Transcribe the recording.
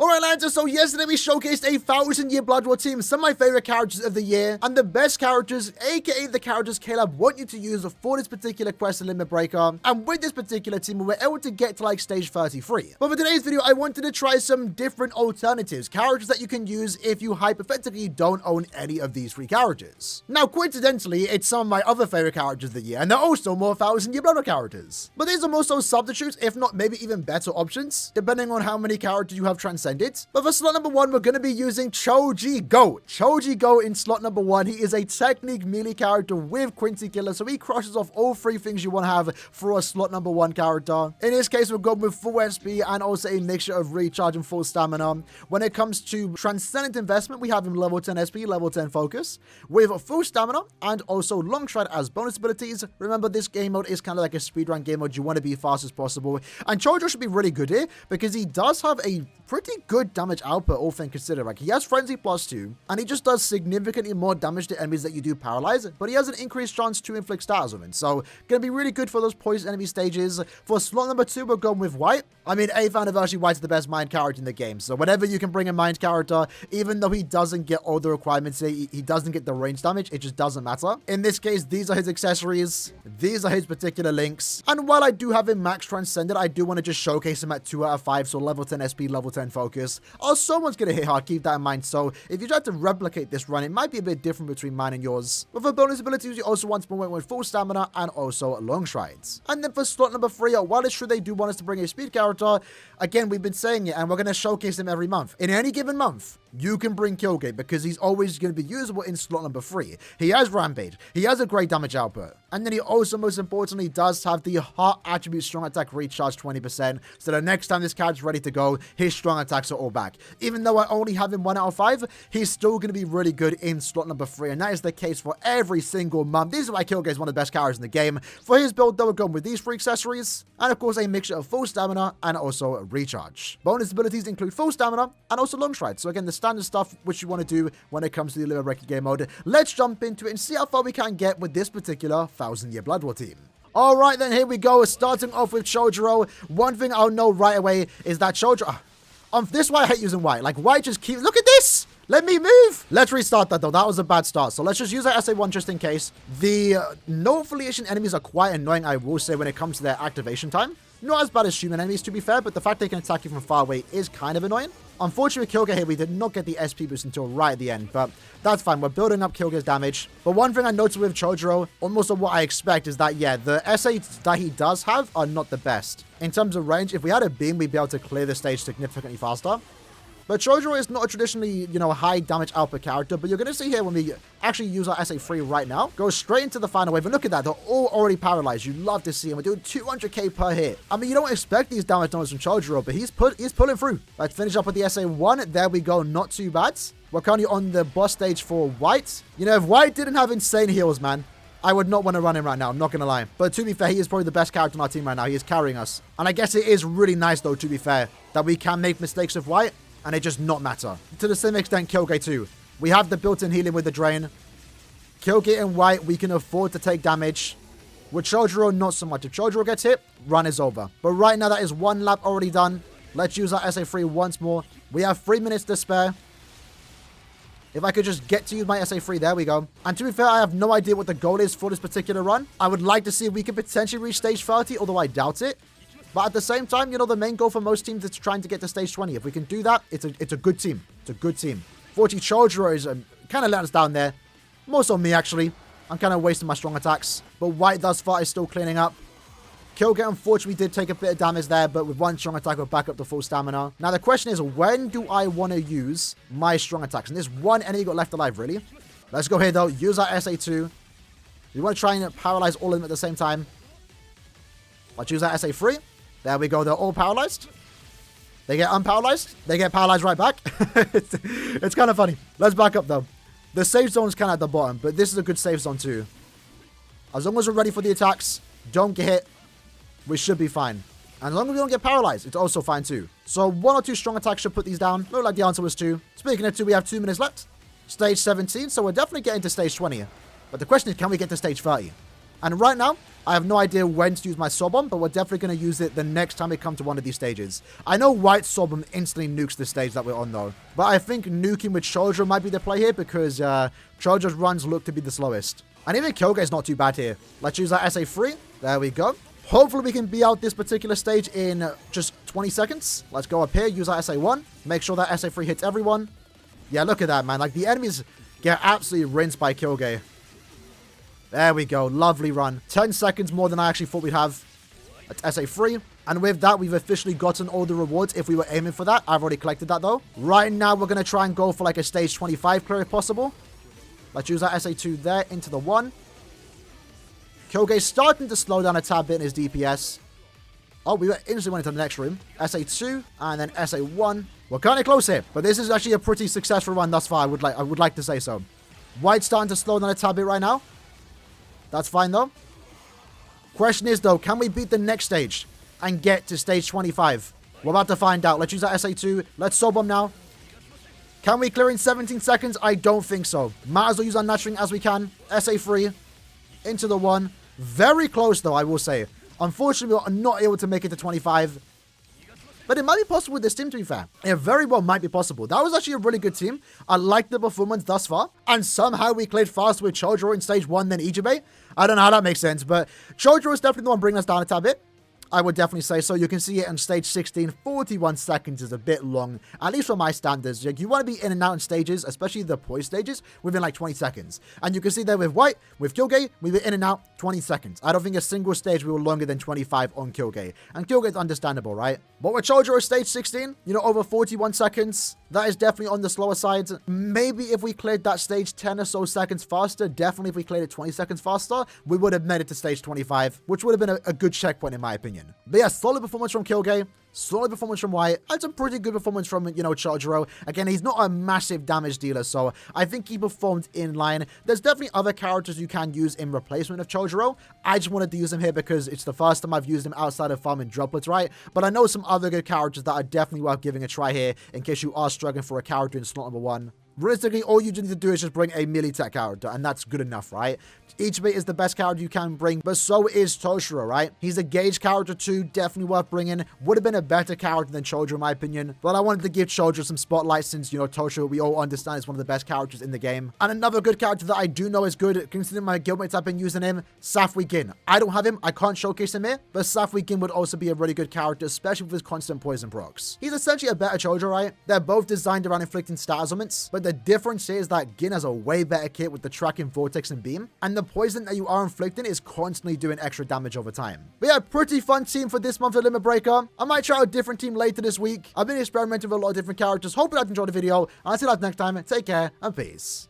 Alright, lads, so yesterday we showcased a 1000-year Blood War team, some of my favorite characters of the year, and the best characters, aka the characters Caleb want you to use for this particular quest and limit breaker. And with this particular team, we were able to get to like stage 33. But for today's video, I wanted to try some different alternatives, characters that you can use if you hypothetically don't own any of these three characters. Now, coincidentally, it's some of my other favorite characters of the year, and they're also more 1000-year Blood War characters. But these are also substitutes, if not maybe even better options, depending on how many characters you have transcended. But for slot number 1, we're going to be using CHOJIGOAT. CHOJIGOAT in slot number 1. He is a technique melee character with Quincy Killer, so he crushes off all three things you want to have for a slot number 1 character. In this case, we're going with full SP and also a mixture of recharge and full stamina. When it comes to Transcendent Investment, we have him level 10 SP, level 10 focus, with full stamina and also long stride as bonus abilities. Remember, this game mode is kind of like a speedrun game mode. You want to be fast as possible. And Chojo should be really good here because he does have a pretty good damage output, all things considered. Like, he has Frenzy +2, and he just does significantly more damage to enemies that you do paralyze, but he has an increased chance to inflict stars on him. So, gonna be really good for those poison enemy stages. For slot number 2, we're going with White. I mean, 8th anniversary, White's the best mind character in the game. So, whenever you can bring a mind character, even though he doesn't get all the requirements, he doesn't get the range damage, it just doesn't matter. In this case, these are his accessories. These are his particular links. And while I do have him max transcended, I do want to just showcase him at 2 out of 5. So, level 10 SP, level 10 focus. Oh, someone's going to hit hard, keep that in mind. So if you try to replicate this run, it might be a bit different between mine and yours. But for bonus abilities, you also want to went with full stamina and also long strides. And then for slot number 3, while it's true they do want us to bring a speed character, again, we've been saying it and we're going to showcase him every month. In any given month, you can bring Killgate because he's always going to be usable in slot number 3. He has Rampage. He has a great damage output. And then he also, most importantly, does have the Heart Attribute Strong Attack recharge 20%. So the next time this character's ready to go, his strong attacks are all back. Even though I only have him 1 out of 5, he's still going to be really good in slot number 3. And that is the case for every single month. This is why Killgate is one of the best characters in the game. For his build, though, we're going with these 3 accessories. And of course, a mixture of full stamina and also a recharge. Bonus abilities include full stamina and also long stride. So again, the standard stuff which you want to do when it comes to the limit breaking game mode. Let's jump into it and see how far we can get with this particular 1000-year Blood War team. Alright then, here we go. Starting off with CHOJIGOAT. One thing I'll know right away is that CHOJIGOAT... this is why I hate using White. Like, White just keeps... Look at this! Let me move! Let's restart that, though. That was a bad start. So let's just use our SA1 just in case. The no affiliation enemies are quite annoying, I will say, when it comes to their activation time. Not as bad as human enemies, to be fair, but the fact they can attack you from far away is kind of annoying. Unfortunately, with Killgate here, we did not get the SP boost until right at the end, but that's fine. We're building up Killgate's damage. But one thing I noticed with CHOJIGOAT, almost what I expect, is that, yeah, the SA that he does have are not the best. In terms of range, if we had a beam, we'd be able to clear the stage significantly faster. But CHOJIGOAT is not a traditionally, high damage output character, but you're going to see here when we actually use our SA3 right now, go straight into the final wave, and look at that, they're all already paralyzed. You love to see him. We're doing 200k per hit. I mean, you don't expect these damage numbers from CHOJIGOAT, but he's pulling through. Let's finish up with the SA1. There we go, not too bad. We're currently on the boss stage for White. If White didn't have insane heals, man, I would not want to run him right now, I'm not going to lie. But to be fair, he is probably the best character on our team right now. He is carrying us. And I guess it is really nice, though, to be fair, that we can make mistakes with White, and it just not matter. To the same extent, Killgate too. We have the built-in healing with the drain. Killgate and White, we can afford to take damage. With CHOJIGOAT, not so much. If CHOJIGOAT gets hit, run is over. But right now, that is 1 lap already done. Let's use our SA3 once more. We have 3 minutes to spare. If I could just get to use my SA3, there we go. And to be fair, I have no idea what the goal is for this particular run. I would like to see if we could potentially reach stage 30, although I doubt it. But at the same time, the main goal for most teams is trying to get to stage 20. If we can do that, it's a good team. It's a good team. 40 CHOJIGOAT is kind of let us down there. More so me, actually. I'm kind of wasting my strong attacks. But White thus far is still cleaning up. Killgate, unfortunately, did take a bit of damage there, but with 1 strong attack, we're back up to full stamina. Now, the question is, when do I want to use my strong attacks? And there's 1 enemy got left alive, really. Let's go here, though. Use our SA2. We want to try and paralyze all of them at the same time. Let's use our SA3. There we go. They're all paralyzed. They get unparalyzed. They get paralyzed right back. It's kind of funny. Let's back up, though. The safe zone's kind of at the bottom, but this is a good safe zone, too. As long as we're ready for the attacks, don't get hit, we should be fine. And as long as we don't get paralyzed, it's also fine, too. So 1 or 2 strong attacks should put these down. Looked like the answer was 2. Speaking of 2, we have 2 minutes left. Stage 17, so we're definitely getting to stage 20. But the question is, can we get to stage 30? And right now, I have no idea when to use my Soul Bomb, but we're definitely going to use it the next time we come to one of these stages. I know White Soul Bomb instantly nukes the stage that we're on, though. But I think nuking with Chojo might be the play here because Chojo's runs look to be the slowest. And even Kyoge's not too bad here. Let's use our SA3. There we go. Hopefully we can be out this particular stage in just 20 seconds. Let's go up here, use our SA1. Make sure that SA3 hits everyone. Yeah, look at that, man. Like, the enemies get absolutely rinsed by Kyoge. There we go. Lovely run. 10 seconds more than I actually thought we'd have. That's SA3. And with that, we've officially gotten all the rewards if we were aiming for that. I've already collected that, though. Right now, we're going to try and go for, like, a stage 25 clear if possible. Let's use our SA2 there into the 1. Kyoge's starting to slow down a tad bit in his DPS. Oh, we instantly went into the next room. SA2 and then SA1. We're kind of close here, but this is actually a pretty successful run thus far. I would like to say so. White's starting to slow down a tad bit right now. That's fine, though. Question is, though, can we beat the next stage and get to stage 25? We're about to find out. Let's use our SA2. Let's Soul Bomb now. Can we clear in 17 seconds? I don't think so. Might as well use our nurturing as we can. SA3 into the 1. Very close, though, I will say. Unfortunately, we are not able to make it to 25. But it might be possible with this team, to be fair. It very well might be possible. That was actually a really good team. I like the performance thus far. And somehow we cleared faster with Chojo in stage 1 than Ichibe. I don't know how that makes sense, but Chojo is definitely the one bringing us down a tad bit. I would definitely say so. You can see it on stage 16. 41 seconds is a bit long, at least for my standards. Like, you want to be in and out in stages, especially the poise stages, within like 20 seconds. And you can see there with White, with Kyoge, we were in and out 20 seconds. I don't think a single stage we were longer than 25 on Kyoge. And Kyoge's understandable, right? But with Chojo at stage 16, you know, over 41 seconds, that is definitely on the slower side. Maybe if we cleared that stage 10 or so seconds faster, definitely if we cleared it 20 seconds faster, we would have made it to stage 25, which would have been a good checkpoint in my opinion. But yeah, solid performance from Kyoge, solid performance from White, and some pretty good performance from, you know, Chojiro. Again, he's not a massive damage dealer, so I think he performed in line. There's definitely other characters you can use in replacement of Chojiro. I just wanted to use him here because it's the first time I've used him outside of farming droplets, right? But I know some other good characters that are definitely worth giving a try here in case you are struggling for a character in slot number 1. Realistically, all you need to do is just bring a melee tech character, and that's good enough, right? Ichibe is the best character you can bring, but so is Toshiro, right? He's a gauge character too, definitely worth bringing. Would have been a better character than Chojo, in my opinion, but I wanted to give Chojo some spotlight since, you know, Toshiro, we all understand, is one of the best characters in the game. And another good character that I do know is good, considering my guildmates have been using him, Safui Gin. I don't have him, I can't showcase him here, but Safui Gin would also be a really good character, especially with his constant poison procs. He's essentially a better Chojo, right? They're both designed around inflicting status ailments, but the difference here is that Gin has a way better kit with the tracking vortex and beam, and the poison that you are inflicting is constantly doing extra damage over time. But yeah, pretty fun team for this month of Limit Breaker. I might try out a different team later this week. I've been experimenting with a lot of different characters. Hope you guys enjoyed the video. I'll see you guys next time. Take care and peace.